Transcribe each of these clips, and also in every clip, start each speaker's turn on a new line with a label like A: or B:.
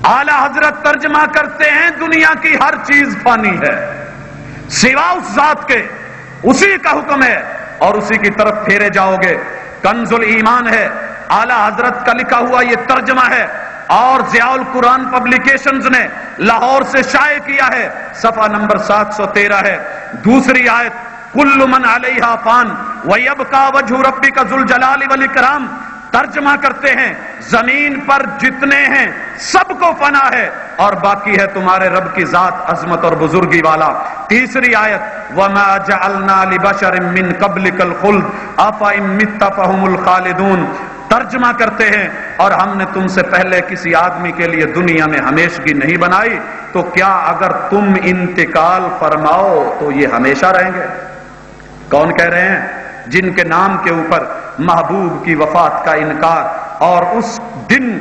A: आला हजरत तर्जमा करते हैं दुनिया की हर चीज फानी है सिवा उस जात के, उसी का हुक्म है और उसी की तरफ फेरे जाओगे। कंजुल ईमान है, आला हजरत का लिखा हुआ ये तर्जमा है और ज़ियाउल कुरान पब्लिकेशंस ने लाहौर से शाये किया है, सफा नंबर 713 है। दूसरी आयत, कुल्लु मन अलैहा फान व यबका वजहु रब्बिका ज़ुल जलाली वल इकराम, तर्जमा करते हैं जमीन पर जितने हैं सबको फना है और बाकी है तुम्हारे रब की जात अजमत और बुजुर्गी वाला। तीसरी आयत, वमा जअलना लिबशरिन मिन कब्लिकल खुल्द अफा इन मित्ता फहुमुल खालिदून, तर्जमा करते हैं और हमने तुमसे पहले किसी आदमी के लिए दुनिया में हमेशगी नहीं बनाई, तो क्या अगर तुम इंतकाल फरमाओ तो ये हमेशा रहेंगे। कौन कह रहे हैं? जिनके नाम के ऊपर महबूब की वफात का इनकार और उस दिन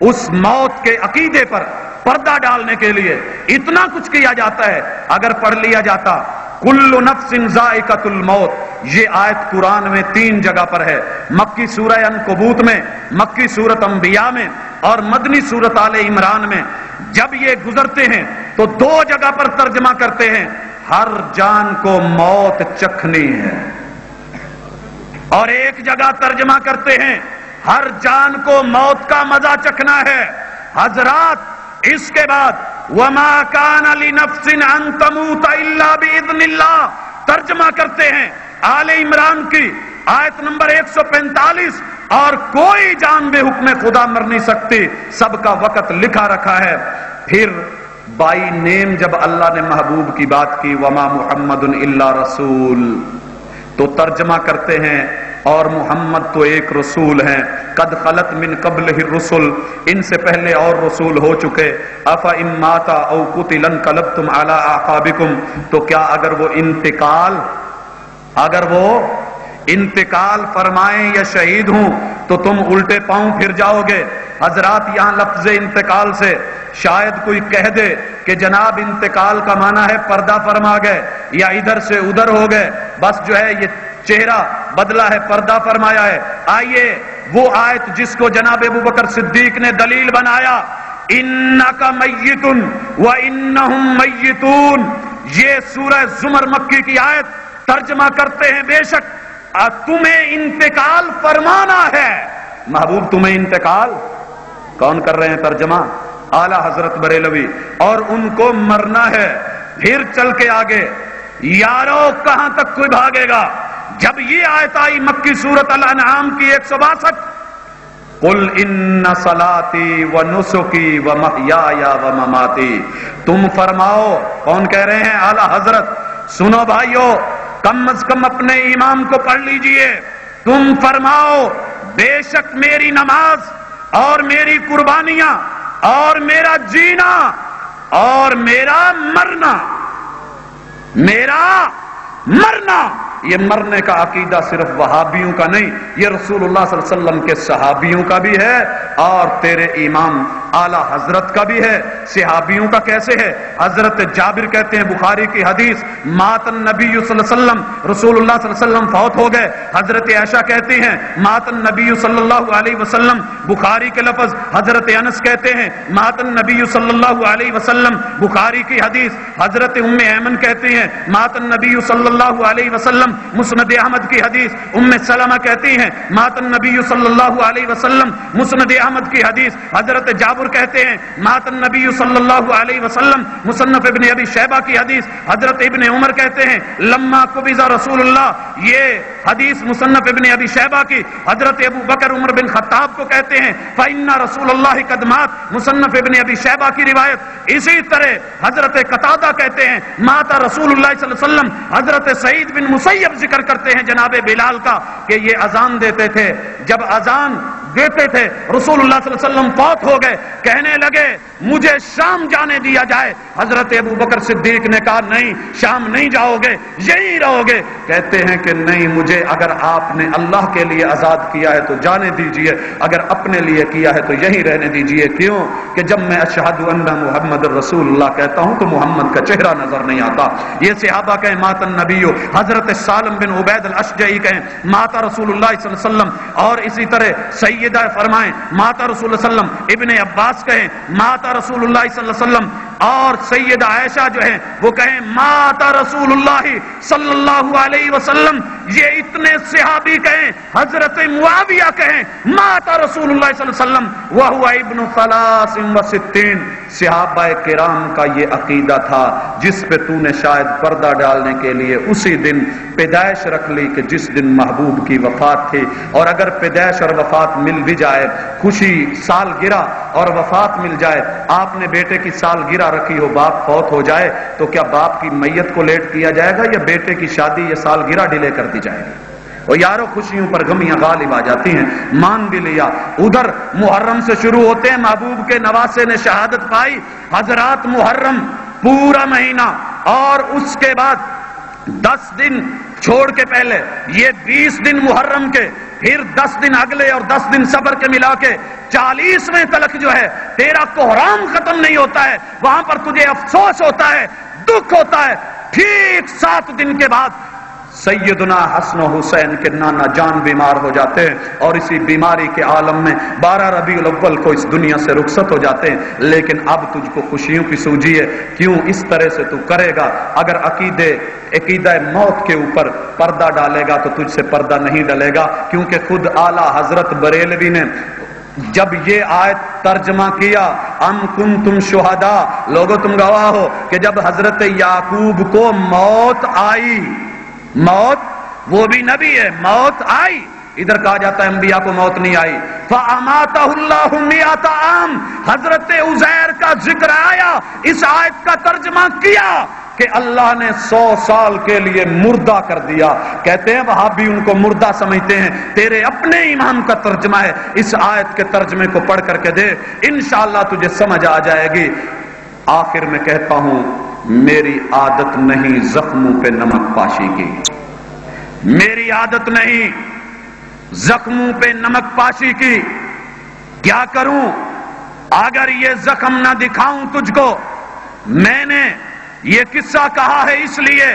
A: उस मौत के अकीदे पर पर्दा डालने के लिए इतना कुछ किया जाता है। अगर पढ़ लिया जाता कुल्लु नफ्सिन ज़ाइक़तुल मौत, ये आयत कुरान में 3 जगह पर है, मक्की सूरह अनकबूत में, मक्की सूरत अंबिया में और मदनी सूरत आले इमरान में। जब ये गुजरते हैं तो 2 जगह पर तर्जमा करते हैं हर जान को मौत चखनी है और एक जगह तर्जमा करते हैं हर जान को मौत का मजा चखना है। हजरात इसके बाद वमा काना लिनफ्सिन अन तमूत इल्ला बिइज़्निल्लाह, तर्जमा करते हैं आले इमरान की आयत नंबर 145, और कोई जान बेहुक्म खुदा मर नहीं सकती, सबका वक्त लिखा रखा है। फिर बाई नेम जब अल्लाह ने महबूब की बात की, वमा मुहम्मदुन इल्ला रसूल, तो तर्जमा करते हैं और मोहम्मद तो एक रसूल हैं, कद खलत मिन कब्लिहि रुसुल, इनसे पहले और रसूल हो चुके। अफा इम्माता औ कुतिलन कलबतुम अला आकाबिकुम, तो क्या अगर वो इंतकाल फरमाएं या शहीद हूं तो तुम उल्टे पांव फिर जाओगे। हजरात यहां लफ्ज इंतकाल से शायद कोई कह दे कि जनाब इंतकाल का माना है पर्दा फरमा गए या इधर से उधर हो गए, बस जो है ये चेहरा बदला है, पर्दा फरमाया है। आइए वो आयत जिसको जनाब अबू बकर सिद्दीक ने दलील बनाया, इन्नका मय्यितुन व इन्नहुम मय्यितून, ये सूरह जुमर मक्की की आयत, तर्जमा करते हैं बेशक तुम्हें इंतकाल फरमाना है। महबूब तुम्हें इंतकाल, कौन कर रहे हैं तर्जमा? आला हजरत बरेलवी, और उनको मरना है। फिर चल के आगे, यारो कहां तक कोई भागेगा? जब ये आयत आई मक्की सूरत अल अनआम की 162, कुल इन्ना सलाती व नुसुकी व महयाया व ममाती, तुम फरमाओ, कौन कह रहे हैं? आला हजरत। सुनो भाइयों, कम अज कम अपने इमाम को पढ़ लीजिए, तुम फरमाओ बेशक मेरी नमाज और मेरी कुर्बानियां और मेरा जीना और मेरा मरना, ये मरने का अकीदा सिर्फ वहाबियों का नहीं, ये रसूलुल्लाह सल्लल्लाहु अलैहि वसल्लम के सहाबियों का भी है और तेरे इमाम आला हजरत का भी है। सहाबियों का कैसे है? हजरत जाबिर कहते हैं, बुखारी की हदीस, मातन नबी सल्लल्लाहु अलैहि वसल्लम, रसूलुल्लाह सल्लल्लाहु अलैहि वसल्लम फौत हो गए। हजरत आयशा कहती हैं मातन नबी सल्लल्लाहु अलैहि वसल्लम, बुखारी के लफ्ज। हजरत अनस कहते हैं मातन नबी सल्लल्लाहु अलैहि वसल्लम, बुखारी की हदीस। हजरत उम्मे ऐमन कहती हैं मातन नबी सल्लल्लाहु अलैहि वसल्लम, मुस्नद अहमद की हदीस। उम्मे सलमा कहती हैं मातन नबी सल्लल्लाहु अलैहि वसल्लम, मुस्नद अहमद की हदीस। हजरत जाबिर कहते हैं मातन नबी सल्लल्लाहु अलैहि वसल्लम, मुसन्नफ इब्न अबी शैबा की हदीस। हजरत इब्न उमर कहते हैं लम्मा कुबिज़ा रसूलुल्लाह, ये हदीस मुसन्नफ इब्न अबी शैबा की। हजरत अबू बकर उमर बिन खत्ताब को कहते हैं फ़इन्ना रसूलुल्लाह कद मात, मुसन्नफ इब्न अबी शैबा की रिवायत। इसी तरह हजरत कतादा कहते हैं माता रसूलुल्लाह सल्लल्लाहु अलैहि वसल्लम। हजरत सईद बिन मुसय्यब जिक्र करते हैं जनाबे बिलाल का कि ये अजान देते थे, जब अजान देते थे रसूलुल्लाह सल्लल्लाहु अलैहि वसल्लम फौत हो गए, कहने लगे मुझे शाम जाने दिया जाए। हजरत अबू बकर सिद्दीक ने कहा नहीं, शाम नहीं जाओगे, यहीं रहोगे। कहते हैं कि नहीं, मुझे अगर आपने अल्लाह के लिए आजाद किया है तो जाने दीजिए, अगर अपने लिए किया है तो यहीं रहने दीजिए। क्यों? कि जब मैं अशहदु अन्ना मुहम्मद रसूलुल्लाह कहता हूं तो मोहम्मद का चेहरा नजर नहीं आता। ये सहाबा कहें मातन नबीयो, हजरत सालम बिन उबैद अल अशजई कहें माता रसूलुल्लाह सल्लल्लाहु अलैहि वसल्लम, और इसी तरह سیدہ فرمائیں ماتا رسول اللہ صلی اللہ علیہ وسلم، ابن عباس کہیں ماتا رسول اللہ صلی اللہ علیہ وسلم، اور سیدہ عائشہ جو ہیں وہ کہیں ماتا رسول اللہ صلی اللہ علیہ وسلم، یہ اتنے صحابی کہیں، حضرت معاویہ کہیں ماتا رسول اللہ صلی اللہ علیہ وسلم وہو ابن 63، صحابہ کرام کا یہ عقیدہ تھا جس پہ تو نے شاید پردہ ڈالنے کے لیے اسی دن پیدائش رکھ لی کہ جس دن محبوب کی وفات تھی۔ اور اگر پیدائش اور وفات مل بھی جائے، خوشی سالگرہ اور وفات مل جائے، آپ نے بیٹے کی سالگرہ رکھی ہو، باپ فوت ہو جائے تو کیا باپ کی میت کو لیٹ کیا جائے گا یا بیٹے کی شادی یا سالگرہ ڈیلے کر دی جائے گی؟ اور یارو خوشیوں پر غمیاں غالب آ جاتی ہیں، مان بھی لیا۔ ادھر محرم سے شروع ہوتے ہیں، محبوب کے نواسے نے شہادت پائی، حضرات محرم پورا مہینہ، اور اس کے بعد 10 دن چھوڑ کے پہلے یہ 20 دن محرم کے، پھر 10 دن اگلے اور 10 دن صبر کے ملا کے 40ویں تلک جو ہے تیرا کوہرام ختم نہیں ہوتا ہے، وہاں پر تجھے افسوس ہوتا ہے، دکھ ہوتا ہے۔ ٹھیک 7 دن کے بعد سیدنا حسن و حسین کے نانا جان بیمار ہو جاتے ہیں، اور اسی بیماری کے عالم میں 12 ربیع الاول کو اس دنیا سے رخصت ہو جاتے ہیں۔ لیکن اب تجھ کو خوشیوں کی سوجی ہے، کیوں اس طرح سے تو کرے گا؟ اگر عقیدہ موت کے اوپر پردہ ڈالے گا تو تجھ سے پردہ نہیں ڈلے گا، کیونکہ خود اعلیٰ حضرت بریلوی نے جب یہ آیت ترجمہ کیا، ام کنتم شہداء، لوگو تم گواہ ہو کہ جب حضرت یعقوب کو موت آئی، موت وہ بھی نبی ہے، موت آئی، ادھر کہا جاتا ہے انبیاء کو موت نہیں آئی، فَأَمَاتَهُ اللَّهُ مِئَةَ عَامٍ، حضرت عزیر کا ذکر آیا، اس آیت کا ترجمہ کیا کہ اللہ نے 100 سال کے لیے مردہ کر دیا۔ کہتے ہیں وہابی ان کو مردہ سمجھتے ہیں، تیرے اپنے امام کا ترجمہ ہے، اس آیت کے ترجمے کو پڑھ کر کے دے، انشاءاللہ تجھے سمجھ آ جائے گی۔ آخر میں کہتا ہوں، میری عادت نہیں زخموں پہ نمک پاشی کی، میری عادت نہیں زخموں پہ نمک پاشی کی۔ کیا کروں اگر یہ زخم نہ دکھاؤں تجھ کو؟ میں نے یہ قصہ کہا ہے اس لیے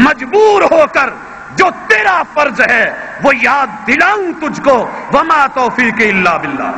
A: مجبور ہو کر جو تیرا فرض ہے وہ یاد دلاؤں تجھ کو، وما توفیقی الا باللہ۔